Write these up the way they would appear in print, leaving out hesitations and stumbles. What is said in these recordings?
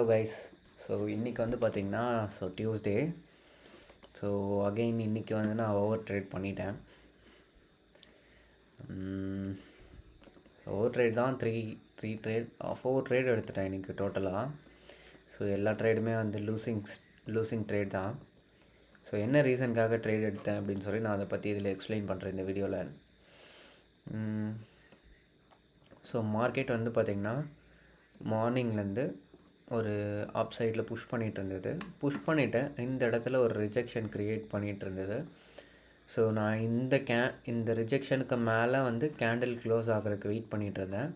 Hello guys. So இன்றைக்கி வந்து பார்த்திங்கன்னா டியூஸ்டே. ஸோ அகெயின் இன்றைக்கி வந்து நான் ஓவர் ட்ரேட் பண்ணிட்டேன். ஓவர் ட்ரேட் தான் த்ரீ ட்ரேட் 4 ட்ரேட் எடுத்துட்டேன் இன்றைக்கி டோட்டலாக. ஸோ எல்லா ட்ரேடுமே வந்து லூசிங் ட்ரேட் தான். ஸோ என்ன ரீசனுக்காக ட்ரேட் எடுத்தேன் அப்படின்னு சொல்லி நான் அதை பற்றி இதில் எக்ஸ்பிளைன் பண்ணுறேன் இந்த வீடியோவில். ஸோ மார்க்கெட் வந்து பார்த்திங்கன்னா மார்னிங்லேருந்து ஒரு அப் சைடில் புஷ் பண்ணிவிட்டு இந்த இடத்துல ஒரு ரிஜெக்ஷன் க்ரியேட் பண்ணிகிட்டு இருந்தது. ஸோ நான் இந்த ரிஜெக்ஷனுக்கு மேலே வந்து கேண்டில் க்ளோஸ் ஆகிறதுக்கு வெயிட் பண்ணிகிட்டு இருந்தேன்.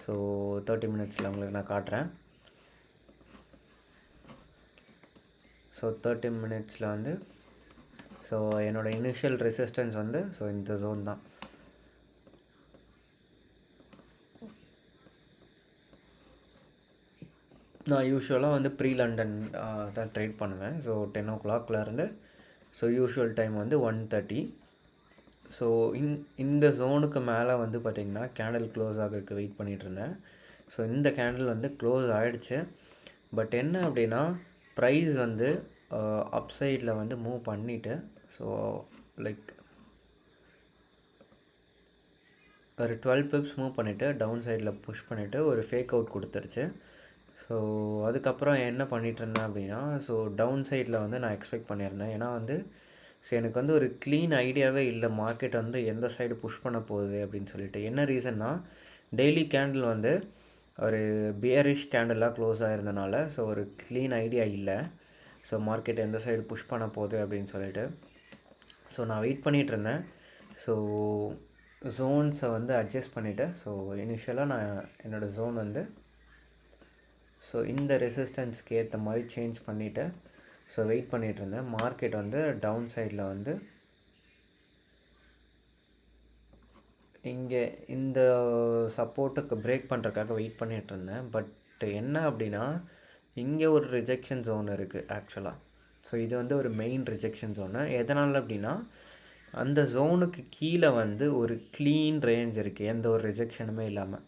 ஸோ 30 மினிட்ஸில் உங்களுக்கு நான் காட்டுறேன். ஸோ 30 மினிட்ஸில் வந்து என்னோடய இனிஷியல் ரெசிஸ்டன்ஸ் வந்து இந்த ஜோன் தான். நான் யூஸ்வலாக வந்து ப்ரீ லண்டன் தான் ட்ரேட் பண்ணுவேன். ஸோ 10 o'clockலேருந்து யூஷுவல் டைம் வந்து 1:30. ஸோ இந்த ஜோனுக்கு மேலே வந்து பார்த்திங்கன்னா கேண்டில் க்ளோஸ் ஆகிறதுக்கு வெயிட் பண்ணிகிட்ருந்தேன். ஸோ இந்த கேண்டில் வந்து க்ளோஸ் ஆகிடுச்சு. பட் என்ன அப்படின்னா ப்ரைஸ் வந்து அப் சைடில் வந்து மூவ் பண்ணிவிட்டு லைக் ஒரு 12 pips மூவ் பண்ணிவிட்டு டவுன் சைடில் புஷ் பண்ணிவிட்டு ஒரு ஃபேக் அவுட் கொடுத்துருச்சு. ஸோ அதுக்கப்புறம் என்ன பண்ணிகிட்ருந்தேன் அப்படின்னா டவுன் சைடில் வந்து நான் எக்ஸ்பெக்ட் பண்ணியிருந்தேன். ஏன்னா வந்து எனக்கு வந்து ஒரு க்ளீன் ஐடியாவே இல்லை மார்க்கெட் வந்து எந்த சைடு புஷ் பண்ண போகுது அப்படின்னு சொல்லிட்டு. என்ன ரீசன்னா டெய்லி கேண்டில் வந்து ஒரு பியரிஷ் கேண்டிலாக க்ளோஸ் ஆகிருந்தனால ஒரு க்ளீன் ஐடியா இல்லை. மார்க்கெட் எந்த சைடு புஷ் பண்ண போகுது அப்படின்னு சொல்லிட்டு நான் வெயிட் பண்ணிகிட்ருந்தேன். ஜோன்ஸை வந்து அட்ஜஸ்ட் பண்ணிவிட்டு இனிஷியலாக நான் என்னோடய ஜோன் வந்து இந்த ரெசிஸ்டன்ஸ்க்கு ஏற்ற மாதிரி சேஞ்ச் பண்ணிவிட்டு வெயிட் பண்ணிகிட்ருந்தேன். மார்க்கெட் வந்து டவுன் சைடில் வந்து இங்கே இந்த சப்போர்ட்டுக்கு பிரேக் பண்ணுறதுக்காக வெயிட் பண்ணிகிட்ருந்தேன். பட் என்ன அப்படின்னா இங்கே ஒரு ரிஜெக்ஷன் ஜோன் இருக்குது ஆக்சுவலாக. இது வந்து ஒரு மெயின் ரிஜெக்ஷன் ஜோனு. எதனால் அப்படின்னா அந்த ஜோனுக்கு கீழே வந்து ஒரு க்ளீன் ரேஞ்ச் இருக்குது, எந்த ஒரு ரிஜெக்ஷனுமே இல்லாமல்.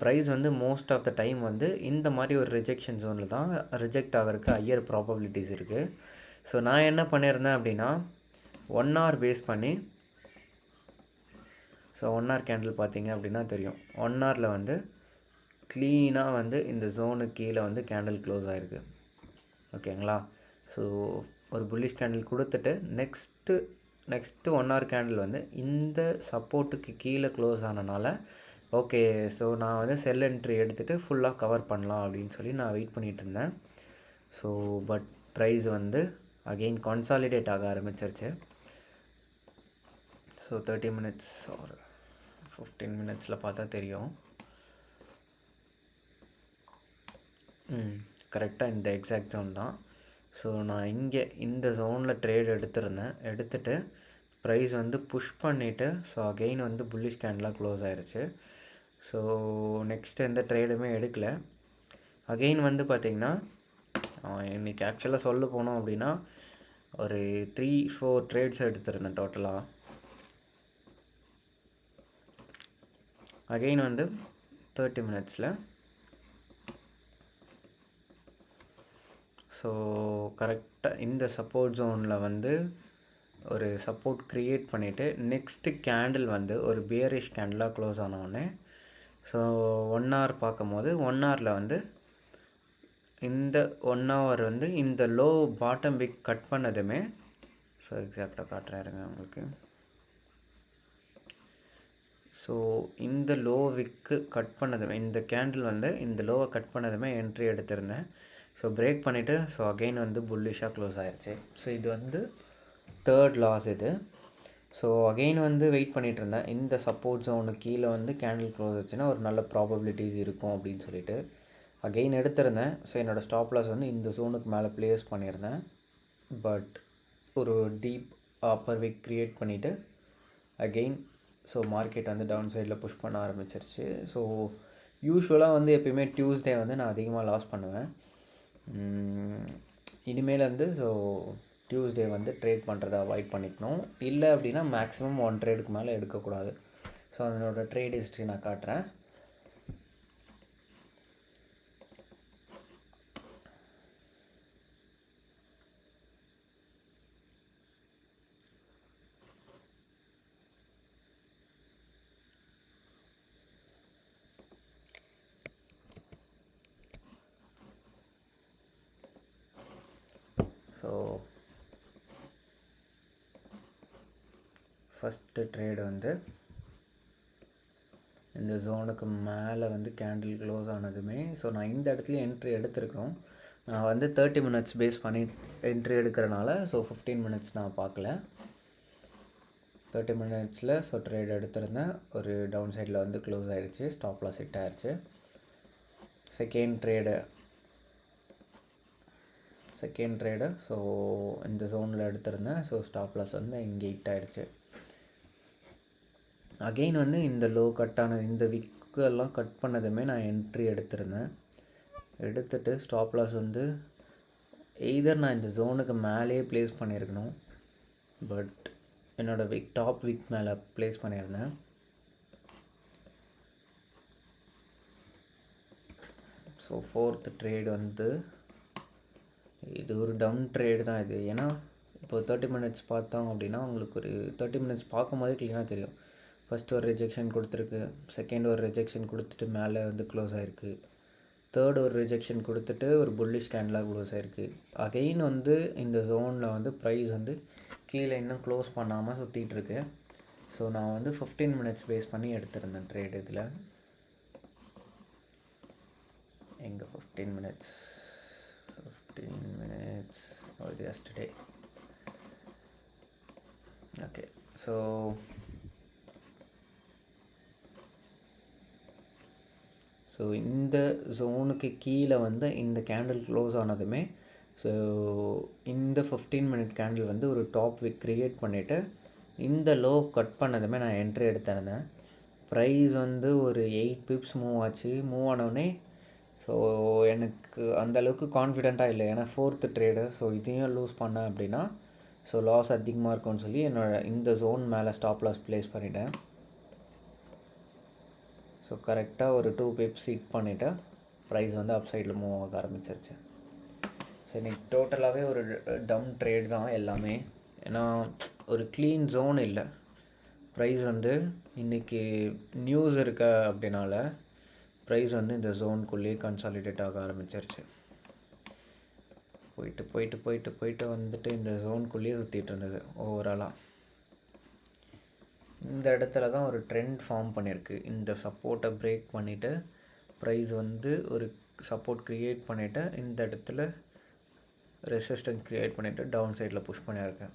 ப்ரைஸ் வந்து மோஸ்ட் ஆஃப் த டைம் வந்து இந்த மாதிரி ஒரு ரிஜெக்ஷன் ஜோனில் தான் ரிஜெக்ட் ஆகிறதுக்கு ஹையர் ப்ராபபிலிட்டிஸ் இருக்குது. நான் என்ன பண்ணியிருந்தேன் அப்படின்னா 1 hour பேஸ் பண்ணி 1 hour கேண்டில் பார்த்தீங்க அப்படின்னா தெரியும். 1 hourல வந்து க்ளீனாக வந்து இந்த ஜோனுக்கு கீழே வந்து கேண்டில் க்ளோஸ் ஆகிருக்கு. ஓகேங்களா? ஒரு புல்லிஷ் கேண்டில் கொடுத்துட்டு நெக்ஸ்ட்டு 1 hour கேண்டில் வந்து இந்த சப்போர்ட்டுக்கு கீழே க்ளோஸ் ஆனனால ஓகே நான் வந்து செல் என்ட்ரி எடுத்துகிட்டு ஃபுல்லாக கவர் பண்ணலாம் அப்படின்னு சொல்லி நான் வெயிட் பண்ணிகிட்டு இருந்தேன். பட் ப்ரைஸ் வந்து அகெயின் கான்சாலிடேட் ஆக ஆரம்பிச்சிருச்சு. 30 மினிட்ஸ் ஒரு 15 மினிட்ஸில் பார்த்தா தெரியும். கரெக்டாக இந்த எக்ஸாக்ட் ஜோன் தான். நான் இங்கே இந்த ஜோனில் ட்ரேட் எடுத்துகிட்டு ப்ரைஸ் வந்து புஷ் பண்ணிவிட்டு அகெயின் வந்து புல்லிஷ் கேண்டிலாக க்ளோஸ் ஆகிருச்சு. நெக்ஸ்ட்டு எந்த ட்ரேடுமே எடுக்கலை. அகெயின் வந்து பார்த்திங்கன்னா இன்றைக்கி ஆக்சுவலாக சொல்ல போனோம் அப்படின்னா ஒரு 3-4 ட்ரேட்ஸ் எடுத்திருந்தேன் டோட்டலாக. அகெயின் வந்து 30 மினிட்ஸில் கரெக்டாக இந்த சப்போர்ட் ஜோனில் வந்து ஒரு சப்போர்ட் க்ரியேட் பண்ணிவிட்டு நெக்ஸ்ட்டு கேண்டில் வந்து ஒரு பியரிஷ் கேண்டிலாக க்ளோஸ் ஆனவுடனே 1 hour பார்க்கும்போது 1 hourல வந்து இந்த 1 hour வந்து இந்த லோ பாட்டம் விக் கட் பண்ணதுமே எக்ஸாக்டாக காட்டுறேன் இருங்க உங்களுக்கு. இந்த லோ விக்கு கட் பண்ணதுமே இந்த கேண்டில் வந்து இந்த லோவை கட் பண்ணதுமே என்ட்ரி எடுத்திருந்தேன். பிரேக் பண்ணிவிட்டு அகெயின் வந்து புல்லிஷாக க்ளோஸ் ஆகிடுச்சு. இது வந்து 3rd லாஸ் இது. அகெயின் வந்து வெயிட் பண்ணிகிட்டு இருந்தேன். இந்த சப்போர்ட் ஜோனுக்கு கீழே வந்து கேண்டில் க்ளோஸ் ஆச்சுன்னா ஒரு நல்ல ப்ராபபிலிட்டிஸ் இருக்கும் அப்படின்னு சொல்லிட்டு அகெயின் எடுத்திருந்தேன். என்னோடய ஸ்டாப் லாஸ் வந்து இந்த ஜோனுக்கு மேலே ப்ளேஸ் பண்ணியிருந்தேன். பட் ஒரு டீப் அப்பர் விக் க்ரியேட் பண்ணிவிட்டு அகெயின் மார்க்கெட் வந்து டவுன் சைடில் புஷ் பண்ண ஆரம்பிச்சிருச்சு. யூஸ்வலாக வந்து எப்பயுமே டியூஸ்டே வந்து நான் அதிகமாக லாஸ் பண்ணுவேன். இனிமேல் வந்து டியூஸ்டே வந்து ட்ரேட் பண்ணுறதை அவாய்ட் பண்ணிக்கணும். இல்லை அப்படின்னா மேக்ஸிமம் 1 ட்ரேடுக்கு மேலே எடுக்கக்கூடாது. அதனோட ட்ரேட் ஹிஸ்ட்ரி நான் காட்டுறேன். ஸோ ஃபஸ்ட்டு ட்ரேடு வந்து இந்த ஜோனுக்கு மேலே வந்து கேண்டில் க்ளோஸ் ஆனதுமே, ஸோ நான் இந்த இடத்துல என்ட்ரி எடுத்துருக்கணும். நான் வந்து 30 மினிட்ஸ் பேஸ் பண்ணி என்ட்ரி எடுக்கிறனால ஸோ 15 மினிட்ஸ் நான் பார்க்கல. 30 மினிட்ஸில் ஸோ ட்ரேட் எடுத்திருந்தேன். ஒரு டவுன் சைடில் வந்து க்ளோஸ் ஆகிடுச்சு, ஸ்டாப் லாஸ் ஹிட் ஆகிடுச்சு. செகண்ட் ட்ரேடு ஸோ இந்த ஜோனில் எடுத்திருந்தேன். ஸோ ஸ்டாப் லாஸ் வந்து இங்கே ஹிட் ஆகிடுச்சு. அகெயின் வந்து இந்த லோ கட்டான இந்த விக்கெல்லாம் கட் பண்ணதுமே நான் என்ட்ரி எடுத்திருந்தேன். எடுத்துகிட்டு ஸ்டாப் லாஸ் வந்து எய்தர் நான் இந்த ஜோனுக்கு மேலேயே ப்ளேஸ் பண்ணியிருக்கணும், பட் என்னோடய டாப் விக் மேலே ப்ளேஸ் பண்ணியிருந்தேன். ஸோ ஃபோர்த் ட்ரேடு வந்து இது ஒரு டவுன் ட்ரேடு தான் இது. ஏன்னா இப்போது 30 மினிட்ஸ் பார்த்தோம் அப்படின்னா உங்களுக்கு ஒரு 30 மினிட்ஸ் பார்க்கும்போதே க்ளீனாக தெரியும். ஃபஸ்ட்டு ஒரு ரிஜெக்ஷன் கொடுத்துருக்கு, செகண்ட் ஒரு ரிஜெக்ஷன் கொடுத்துட்டு மேலே வந்து க்ளோஸ் ஆகிருக்கு, தேர்ட் ஒரு ரிஜெக்ஷன் கொடுத்துட்டு ஒரு புல்லிஷ் கேண்டிலாக க்ளோஸ் ஆகிருக்கு. அகெயின் வந்து இந்த ஜோனில் வந்து ப்ரைஸ் வந்து கீழே இன்னும் க்ளோஸ் பண்ணாமல் சுற்றிட்டுருக்கு. ஸோ நான் வந்து 15 மினிட்ஸ் பேஸ் பண்ணி எடுத்திருந்தேன் ட்ரேட். இதில் எங்கே 15 மினிட்ஸ் அது எஸ்டர்டே. ஓகே, ஸோ இந்த ஜோனுக்கு கீழே வந்து இந்த கேண்டில் க்ளோஸ் ஆனதுமே ஸோ இந்த 15 மினிட் கேண்டில் வந்து ஒரு டாப் விக் க்ரியேட் பண்ணிவிட்டு இந்த லோ கட் பண்ணதுமே நான் என்ட்ரி எடுத்திருந்தேன். ப்ரைஸ் வந்து ஒரு 8 பிப்ஸ் மூவ் ஆச்சு. மூவ் ஆனோடனே ஸோ எனக்கு அந்தளவுக்கு கான்ஃபிடெண்ட்டாக இல்லை, ஏன்னா ஃபோர்த்து ட்ரேடு. ஸோ இதையும் லூஸ் பண்ணேன் அப்படின்னா ஸோ லாஸ் அதிகமாக இருக்கும்னு சொல்லி இந்த ஜோன் மேலே ஸ்டாப் லாஸ் ப்ளேஸ் பண்ணிட்டேன். ஸோ கரெக்டாக ஒரு 2 பிப்ஸ் ஹிட் பண்ணிவிட்டு ப்ரைஸ் வந்து அப் சைடில் மூவ் ஆக ஆரம்பிச்சிருச்சு. ஸோ இன்றைக்கி டோட்டலாகவே ஒரு டவுன் ட்ரேட் தான் எல்லாமே. ஏன்னா ஒரு க்ளீன் ஜோன் இல்லை. ப்ரைஸ் வந்து இன்றைக்கி நியூஸ் இருக்க அப்படின்னால ப்ரைஸ் வந்து இந்த ஜோனுக்குள்ளேயே கன்சாலிடேட் ஆக ஆரம்பிச்சிருச்சு. போயிட்டு வந்துட்டு இந்த ஜோனுக்குள்ளேயே சுற்றிட்டு இருந்தது ஓவராலாக. இந்த இடத்துல தான் ஒரு ட்ரெண்ட் ஃபார்ம் பண்ணியிருக்கு. இந்த சப்போர்ட்டை பிரேக் பண்ணிவிட்டு ப்ரைஸ் வந்து ஒரு சப்போர்ட் க்ரியேட் பண்ணிவிட்டு இந்த இடத்துல ரெசிஸ்டன்ஸ் க்ரியேட் பண்ணிவிட்டு டவுன் சைடில் புஷ் பண்ணியிருக்கேன்.